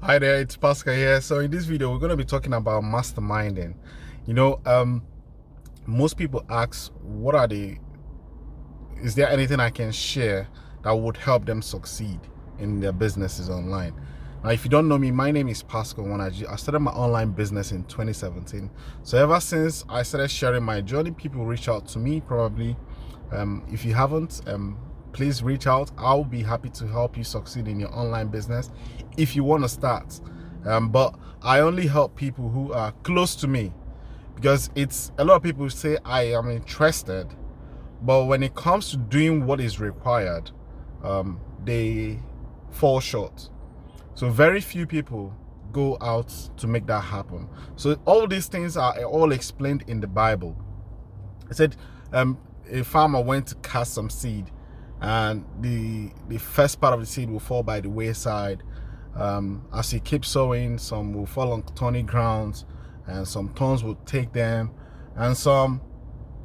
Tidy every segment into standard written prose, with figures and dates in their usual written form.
Hi there, it's Pascal here. So in this video, we're going to be talking about masterminding. You know, most people ask, is there anything I can share that would help them succeed in their businesses online? Now, if you don't know me, my name is Pascal Wanaji. I started my online business in 2017. So ever since I started sharing my journey, people reach out to me probably. If you haven't, please reach out. I'll be happy to help you succeed in your online business if you want to start. But I only help people who are close to me, because it's a lot of people say I am interested, but when it comes to doing what is required, they fall short. So very few people go out to make that happen. So all these things are all explained in the Bible. It said a farmer went to cast some seed, and the first part of the seed will fall by the wayside. As he keeps sowing, some will fall on thorny grounds, and some thorns will take them, and some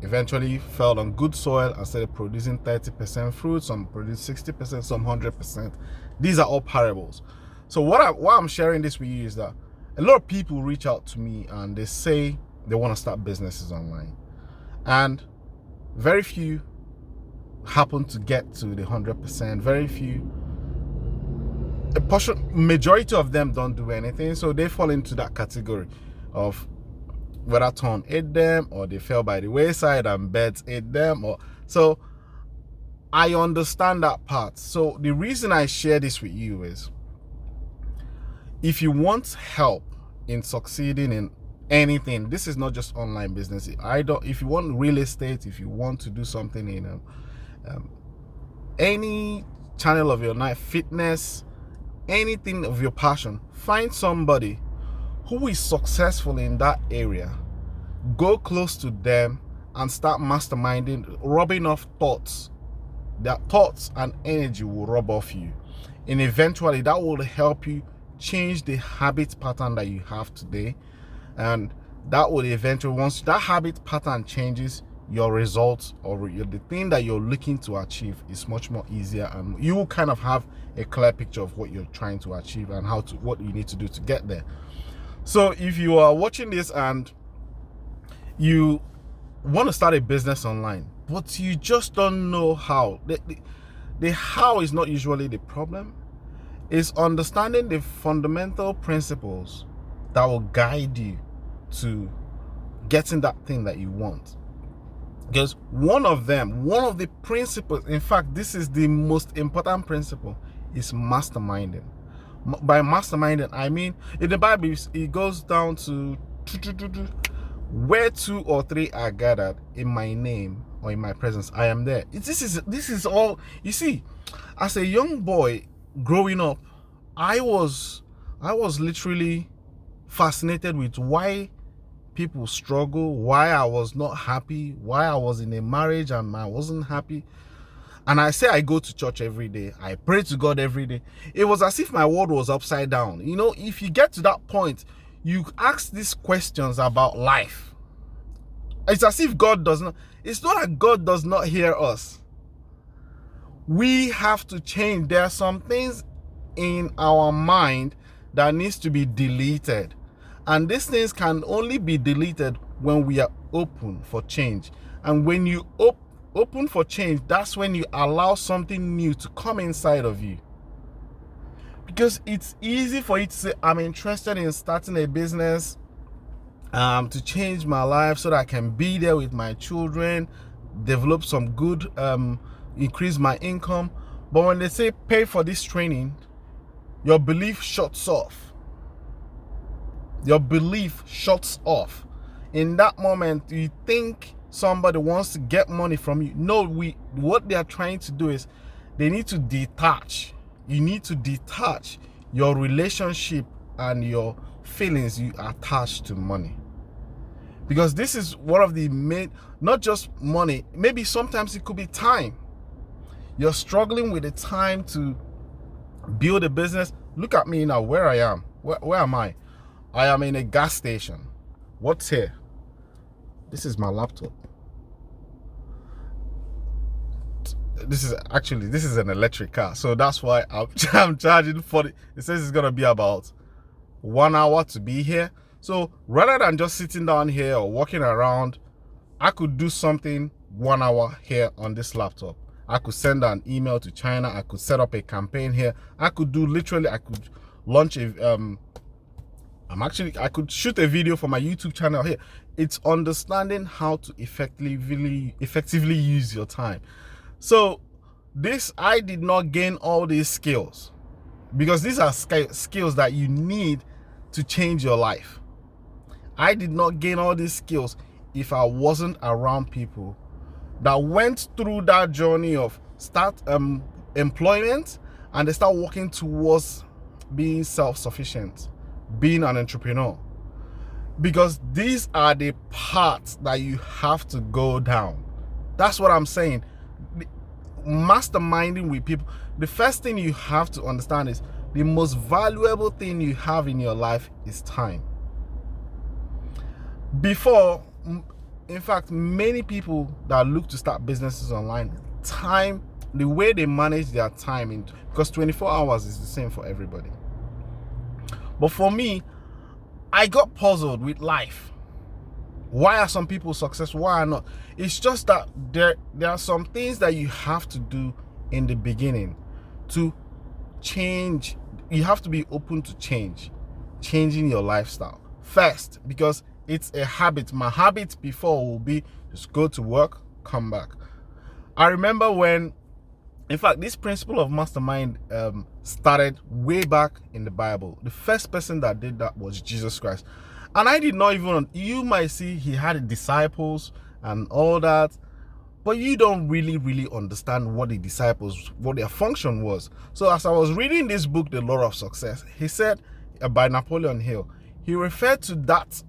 eventually fell on good soil and started producing 30% fruit, some produced 60%, some 100%. These are all parables. So why I'm sharing this with you is that a lot of people reach out to me and they say they want to start businesses online, and very few happen to get to the 100%. Very few, majority of them don't do anything, so they fall into that category of whether thorn ate them or they fell by the wayside and birds ate them. Or so I understand that part. So the reason I share this with you is, if you want help in succeeding in anything, this is not just online business. If you want real estate, if you want to do something in any channel of your life, fitness, anything of your passion, find somebody who is successful in that area. Go close to them and start masterminding, rubbing off thoughts. Their thoughts and energy will rub off you, and eventually that will help you change the habit pattern that you have today. And that will eventually, once that habit pattern changes, your results or the thing that you're looking to achieve is much more easier, and you will kind of have a clear picture of what you're trying to achieve and what you need to do to get there. So if you are watching this and you want to start a business online, but you just don't know how, the how is not usually the problem. Is understanding the fundamental principles that will guide you to getting that thing that you want. Because one of the principles, in fact, this is the most important principle, is masterminding. By masterminding, I mean, in the Bible, it goes down to where 2 or 3 are gathered in my name or in my presence, I am there. This is all, you see. As a young boy growing up, I was literally fascinated with why people struggle, why I was not happy, why I was in a marriage and I wasn't happy. And I say I go to church every day, I pray to God every day. It was as if my world was upside down. You know, if you get to that point, you ask these questions about life. It's as if God does not, it's not that God does not hear us. We have to change. There are some things in our mind that needs to be deleted, and these things can only be deleted when we are open for change. And when you open for change, that's when you allow something new to come inside of you. Because it's easy for you to say, I'm interested in starting a business to change my life so that I can be there with my children, develop some good, increase my income. But when they say pay for this training, your belief shuts off. Your belief shuts off. In that moment, you think somebody wants to get money from you. No, what they are trying to do is they need to detach. You need to detach your relationship and your feelings you attach to money. Because this is one of the main, not just money, maybe sometimes it could be time. You're struggling with the time to build a business. Look at me now, where I am. Where am I? I am in a gas station. What's here? This is my laptop. This is an electric car, so that's why I'm charging 40. It says it's gonna be about 1 hour to be here. So rather than just sitting down here or walking around, I could do something 1 hour here on this laptop. I could send an email to China. I could set up a campaign here. I could launch a I could shoot a video for my YouTube channel here. It's understanding how to effectively use your time. So I did not gain all these skills, because these are skills that you need to change your life. I did not gain all these skills if I wasn't around people that went through that journey of employment, and they start working towards being self-sufficient, being an entrepreneur. Because these are the paths that you have to go down. That's what I'm saying. Masterminding with people, the first thing you have to understand is the most valuable thing you have in your life is time. In fact, many people that look to start businesses online, the way they manage their time, because 24 hours is the same for everybody. But for me, I got puzzled with life. Why are some people successful? Why are not? It's just that there are some things that you have to do in the beginning to change. You have to be open to changing your lifestyle first, because it's a habit. My habit before will be just go to work, come back. I remember when, in fact, this principle of mastermind started way back in the Bible. The first person that did that was Jesus Christ. And I did not even, you might see he had disciples and all that, but you don't really understand what their function was. So as I was reading this book, The Law of Success, he said, by Napoleon Hill, he referred to that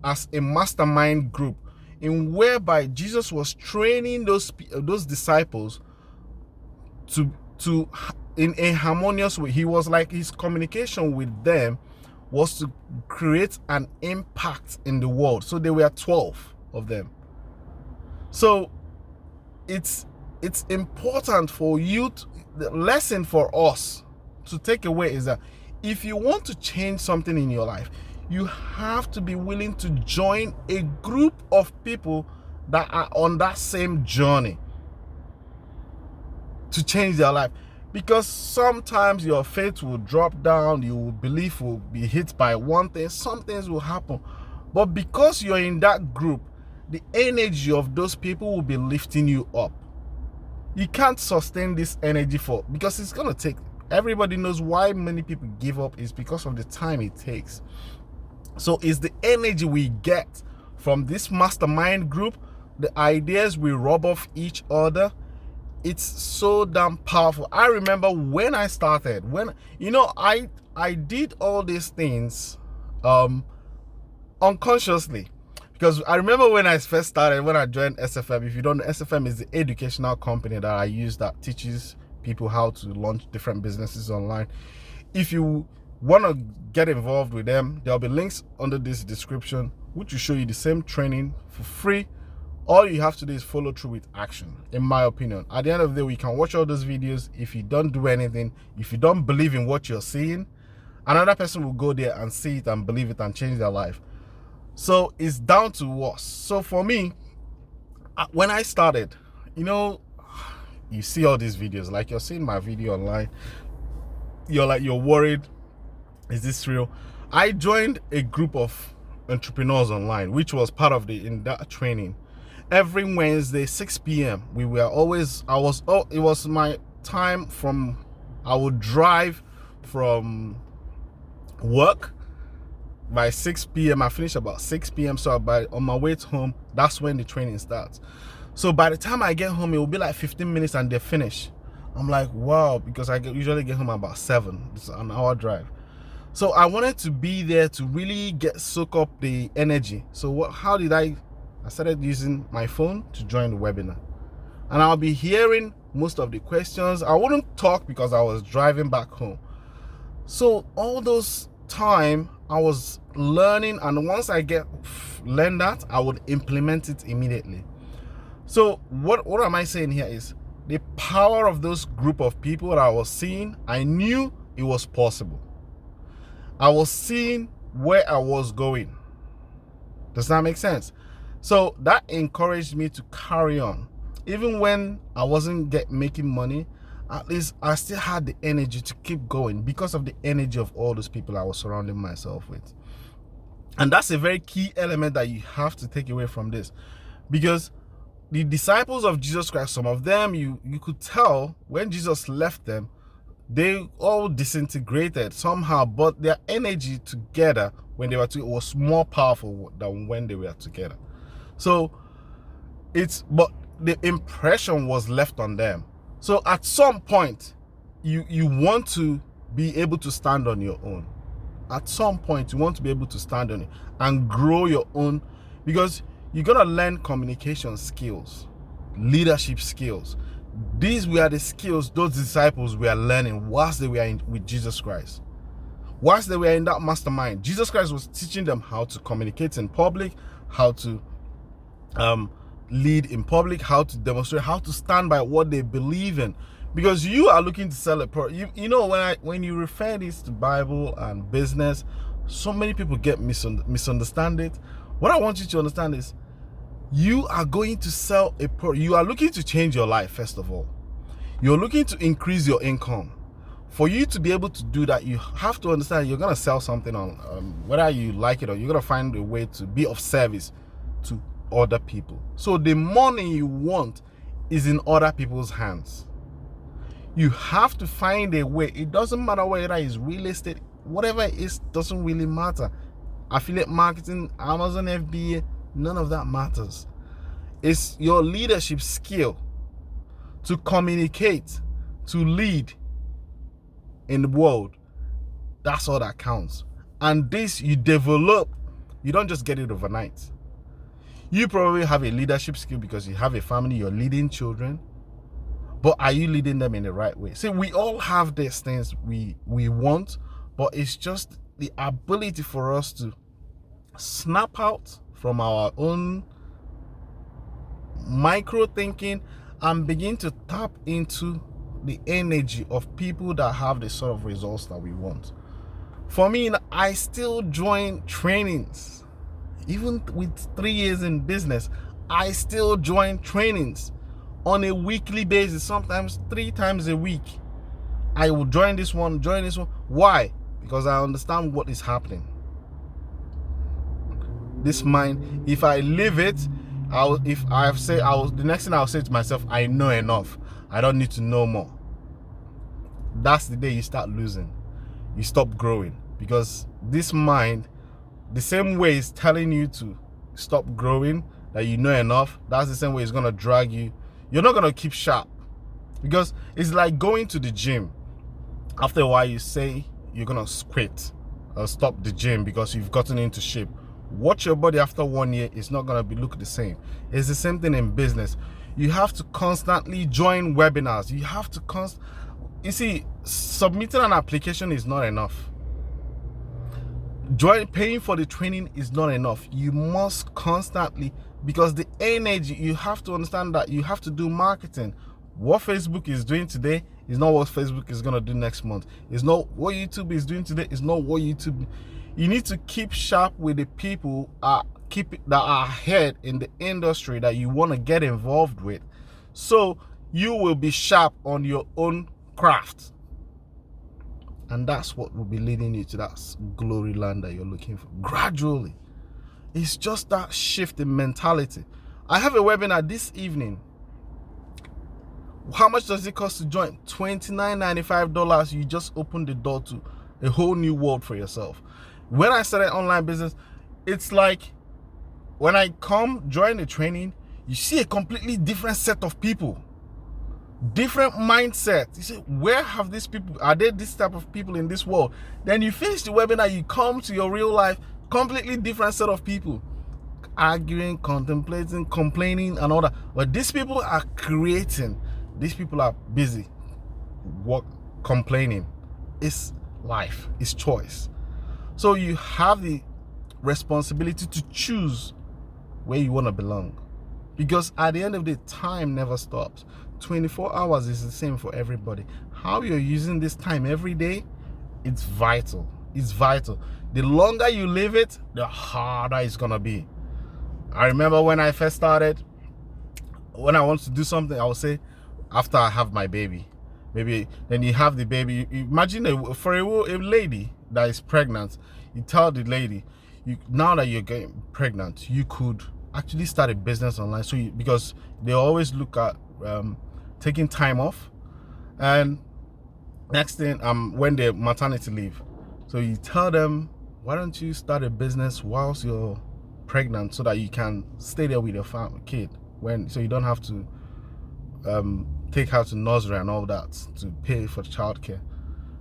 as a mastermind group, in whereby Jesus was training those disciples to in a harmonious way. He was like, his communication with them was to create an impact in the world. So there were 12 of them. So it's important for you the lesson for us to take away is that if you want to change something in your life, you have to be willing to join a group of people that are on that same journey to change their life. Because sometimes your faith will drop down, your belief will be hit by one thing, some things will happen. But because you're in that group, the energy of those people will be lifting you up. You can't sustain this energy because it's going to take, everybody knows why many people give up is because of the time it takes. So it's the energy we get from this mastermind group, the ideas we rub off each other. It's so damn powerful. I remember when I started, I did all these things unconsciously. Because I remember when I first started, when I joined SFM, if you don't know, SFM is the educational company that I use that teaches people how to launch different businesses online. If you want to get involved with them, there'll be links under this description, which will show you the same training for free. All you have to do is follow through with action, in my opinion. At the end of the day, we can watch all those videos. If you don't do anything, if you don't believe in what you're seeing, another person will go there and see it and believe it and change their life. So it's down to us. So for me, when I started, you see all these videos, like you're seeing my video online, you're worried, is this real? I joined a group of entrepreneurs online, which was part of in that training. Every Wednesday, 6 p.m. it was my time I would drive from work by 6 p.m. I finish about 6 p.m. So on my way to home, that's when the training starts. So by the time I get home, it will be like 15 minutes and they finish. I'm like, wow, because I usually get home about 7. It's an hour drive. So I wanted to be there to really soak up the energy. So how did I started using my phone to join the webinar. And I'll be hearing most of the questions. I wouldn't talk because I was driving back home. So all those time I was learning, and once I learn that, I would implement it immediately. So what am I saying here is the power of those group of people that I was seeing. I knew it was possible. I was seeing where I was going. Does that make sense? So that encouraged me to carry on. Even when I wasn't making money, at least I still had the energy to keep going because of the energy of all those people I was surrounding myself with. And that's a very key element that you have to take away from this. Because the disciples of Jesus Christ, some of them, you could tell when Jesus left them, they all disintegrated somehow, but their energy together when they were together was more powerful than when they were together. So but the impression was left on them. So at some point, you want to be able to stand on your own. At some point, you want to be able to stand on it and grow your own, because you're gonna learn communication skills, leadership skills. These were the skills those disciples were learning whilst they were with Jesus Christ. Whilst they were in that mastermind, Jesus Christ was teaching them how to communicate in public, how to lead in public, how to demonstrate, how to stand by what they believe in. Because you are looking to sell a product. You know, when you refer this to Bible and business, so many people get misunderstand it. What I want you to understand is, you are going to sell a product. You are looking to change your life, first of all. You're looking to increase your income. For you to be able to do that, you have to understand you're going to sell something on, whether you like it or you're going to find a way to be of service to other people. So the money you want is in other people's hands. You have to find a way. It doesn't matter whether it's real estate, whatever it is, doesn't really matter. Affiliate marketing, Amazon FBA, none of that matters. It's your leadership skill to communicate, to lead in the world. That's all that counts. And this you develop. You don't just get it overnight. You probably have a leadership skill because you have a family, you're leading children. But are you leading them in the right way? See, we all have these things we want, but it's just the ability for us to snap out from our own micro thinking and begin to tap into the energy of people that have the sort of results that we want. For me, I still join trainings. Even with 3 years in business, I still join trainings on a weekly basis, sometimes 3 times a week. I will join this one. Why? Because I understand what is happening. This mind, if I live it, the next thing I'll say to myself, I know enough. I don't need to know more. That's the day you start losing. You stop growing, because this mind, the same way it's telling you to stop growing, that you know enough, that's the same way it's going to drag you. You're not going to keep sharp, because it's like going to the gym. After a while, you say you're going to quit or stop the gym because you've gotten into shape. Watch your body after 1 year, it's not going to look the same. It's the same thing in business. You have to constantly join webinars. You have to you see, submitting an application is not enough. Paying for the training is not enough. You must constantly, because the energy, you have to understand that you have to do marketing. What Facebook is doing today is not what Facebook is going to do next month. It's not what YouTube is doing today. It's not what YouTube. You need to keep sharp with the people that are ahead in the industry that you want to get involved with, so you will be sharp on your own craft. And that's what will be leading you to that glory land that you're looking for gradually. It's just that shift in mentality. I have a webinar this evening. How much does it cost to join? $29.95. You just open the door to a whole new world for yourself. When I started online business, it's like when I come join the training, you see a completely different set of people, different mindset. You say, where have these people, are there this type of people in this world? Then you finish the webinar, you come to your real life, completely different set of people, arguing, contemplating, complaining and all that. But these people are creating. These people are busy complaining. It's life, it's choice. So you have the responsibility to choose where you want to belong, because at the end of the day, time never stops. 24 hours is the same for everybody. How you're using this time every day, it's vital. is vital. The longer you leave it, the harder it's gonna be. I remember when I first started, when I want to do something, I would say, after I have my baby, maybe then you have the baby. Imagine for a lady that is pregnant, you tell the lady, now that you're getting pregnant, you could actually start a business online. So because they always look at taking time off, and next thing when they maternity leave, so you tell them, why don't you start a business whilst you're pregnant, so that you can stay there with your kid, so you don't have to take her to nursery and all that to pay for childcare.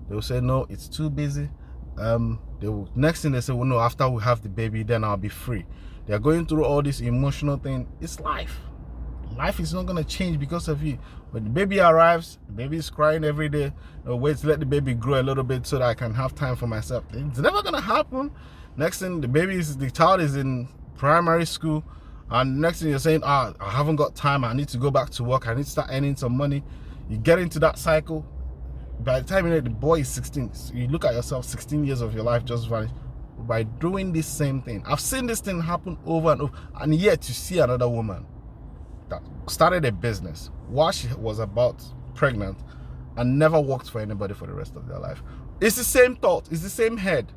They will say, no, it's too busy. Next thing they say, well, no, after we have the baby, then I'll be free. They're going through all this emotional thing. It's life. Life is not going to change because of you. When the baby arrives, the baby is crying every day. Wait to let the baby grow a little bit so that I can have time for myself. It's never going to happen. Next thing, the child is in primary school, and next thing you're saying, I haven't got time, I need to go back to work, I need to start earning some money. You get into that cycle. By the time the boy is 16, so you look at yourself, 16 years of your life just vanished by doing this same thing. I've seen this thing happen over and over, and yet you see another woman that started a business while she was about pregnant and never worked for anybody for the rest of their life. It's the same thought, it's the same head.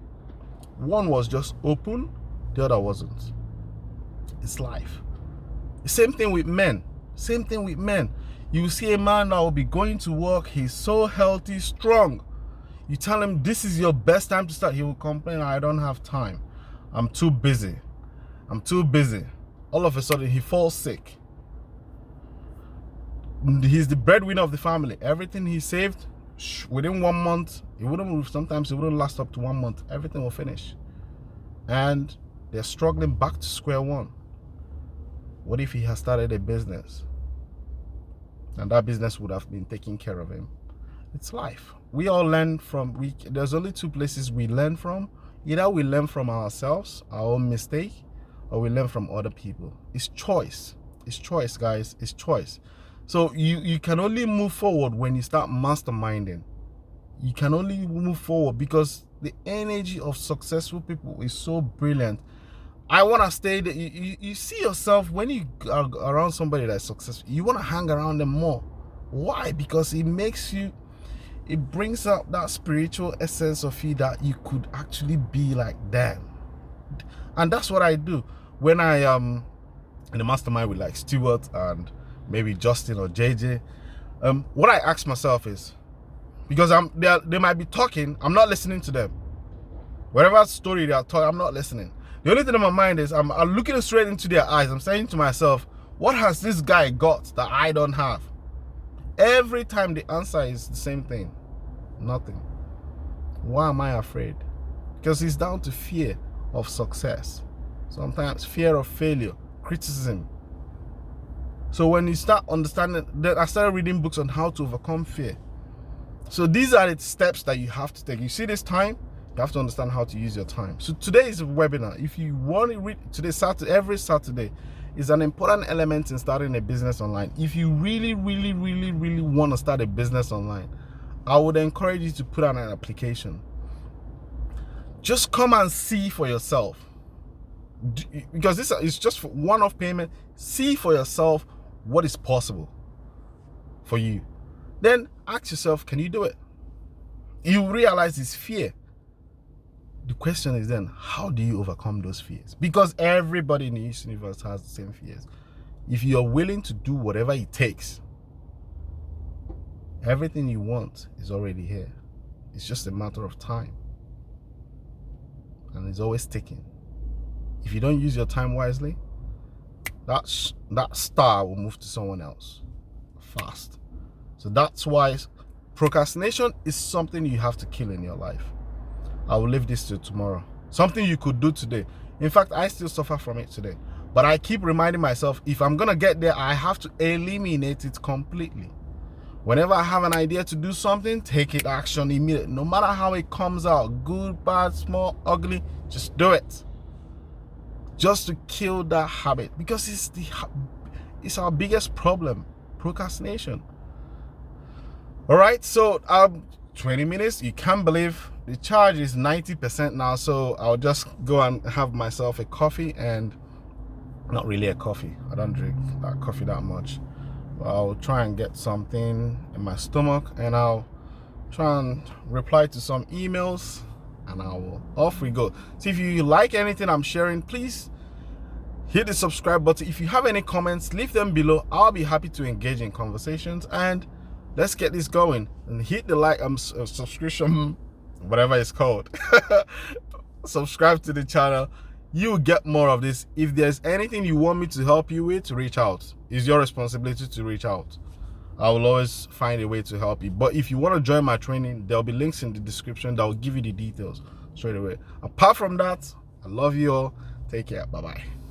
One was just open, the other wasn't. It's life. The same thing with men. Same thing with men. You see a man that will be going to work, he's so healthy, strong. You tell him this is your best time to start, he will complain, I don't have time. I'm too busy. All of a sudden he falls sick. He's the breadwinner of the family. Everything he saved, within 1 month, sometimes it wouldn't last up to 1 month. Everything will finish. And they're struggling back to square one. What if he has started a business? And that business would have been taking care of him. It's life. We all learn from, there's only two places we learn from. Either we learn from ourselves, our own mistake, or we learn from other people. It's choice. It's choice, guys. It's choice. So you can only move forward when you start masterminding. You can only move forward because the energy of successful people is so brilliant. I want to stay there. You see yourself when you are around somebody that's successful, you want to hang around them more. Why? Because it brings out that spiritual essence of you that you could actually be like them. And that's what I do when I am in the mastermind with like Stuart and maybe Justin or JJ. What I ask myself is, because they might be talking, I'm not listening to them. Whatever story they are talking, I'm not listening. The only thing in my mind is I'm looking straight into their eyes. I'm saying to myself, what has this guy got that I don't have? Every time the answer is the same thing. Nothing. Why am I afraid? Because it's down to fear of success. Sometimes fear of failure, criticism. So when you start understanding, then I started reading books on how to overcome fear. So these are the steps that you have to take. You see this time? You have to understand how to use your time. So today is a webinar. If you want to read today, every Saturday is an important element in starting a business online. If you really want to start a business online, I would encourage you to put on an application. Just come and see for yourself. Because this is just for one-off payment. See for yourself what is possible for you. Then ask yourself, can you do it? You realize it's fear. The question is then, how do you overcome those fears? Because everybody in this universe has the same fears. If you are willing to do whatever it takes, everything you want is already here. It's just a matter of time. And it's always ticking. If you don't use your time wisely, that star will move to someone else fast. So that's why procrastination is something you have to kill in your life. I will leave this to tomorrow. Something you could do today. In fact, I still suffer from it today. But I keep reminding myself, if I'm going to get there, I have to eliminate it completely. Whenever I have an idea to do something, take it action immediately. No matter how it comes out, good, bad, small, ugly, just do it. Just to kill that habit. Because it's our biggest problem, procrastination. All right, so 20 minutes, you can't believe the charge is 90% now, so I'll just go and have myself a coffee, and not really a coffee, I don't drink that coffee that much, but I'll try and get something in my stomach, and I'll try and reply to some emails, and off we go. So if you like anything I'm sharing, please hit the subscribe button. If you have any comments, leave them below. I'll be happy to engage in conversations, and let's get this going. And hit the like subscription, whatever it's called. Subscribe to the channel. You get more of this. If there's anything you want me to help you with, reach out. It's your responsibility to reach out. I will always find a way to help you. But if you want to join my training, there'll be links in the description that will give you the details straight away. Apart from that, I love you all. Take care. Bye-bye.